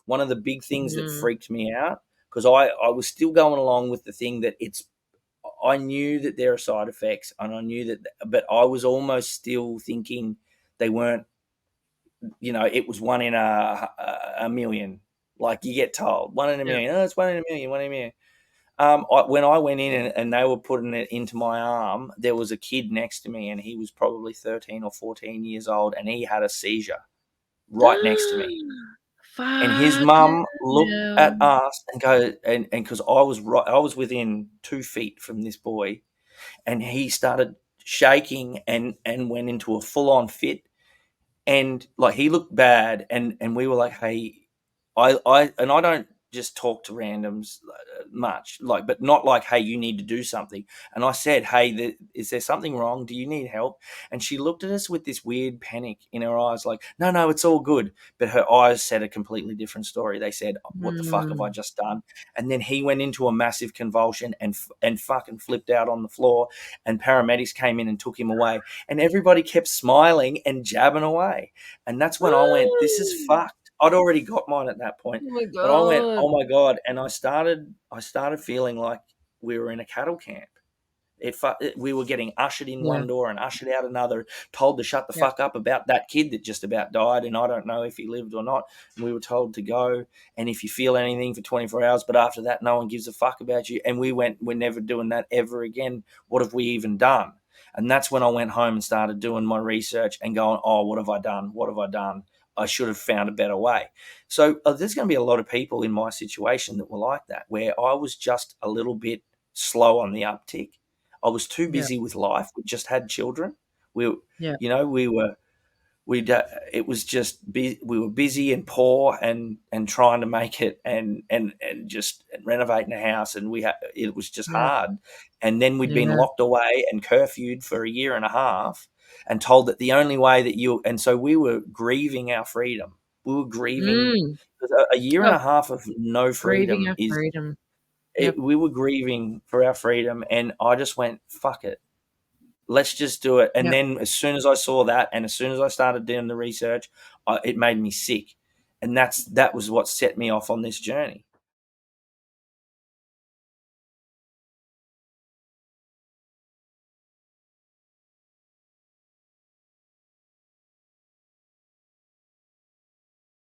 one of the big things that freaked me out, because I was still going along with the thing that I knew that there are side effects, and I knew that, but I was almost still thinking they weren't, it was one in a million. Like you get told, one in a million. Oh, it's one in a million, one in a million. When I went in and they were putting it into my arm, there was a kid next to me, and he was probably 13 or 14 years old, and he had a seizure right next to me. And his Fuck mum looked at no. us and go, and because I was within 2 feet from this boy, and he started shaking and went into a full on fit, and like he looked bad, and we were like, hey, I don't just talk to randoms much, like, but not like, hey, you need to do something. And I said, hey, is there something wrong? Do you need help? And she looked at us with this weird panic in her eyes, like, no, it's all good. But her eyes said a completely different story. They said, what the fuck have I just done? And then he went into a massive convulsion and fucking flipped out on the floor. And paramedics came in and took him away. And everybody kept smiling and jabbing away. And that's when I went, this is fucked. I'd already got mine at that point, Oh my but I went, God. oh my God. And I started feeling like we were in a cattle camp. We were getting ushered in one door and ushered out another, told to shut the fuck up about that kid that just about died, and I don't know if he lived or not. And we were told to go, and if you feel anything for 24 hours, but after that, no one gives a fuck about you. And we went, we're never doing that ever again. What have we even done? And that's when I went home and started doing my research and going, oh, what have I done? What have I done? I should have found a better way. So there's going to be a lot of people in my situation that were like that, where I was just a little bit slow on the uptick. I was too busy with life. We just had children. We, you know, we were, it was just, we were busy and poor and trying to make it and just renovating a house. And it was just hard. And then we'd been locked away and curfewed for a year and a half and told that the only way that and so we were grieving our freedom. We were grieving a year and a half of no Grieving freedom our freedom. we were grieving for our freedom, and I just went, fuck it. Let's just do it. And then as soon as I saw that, and as soon as I started doing the research, it made me sick. And that was what set me off on this journey.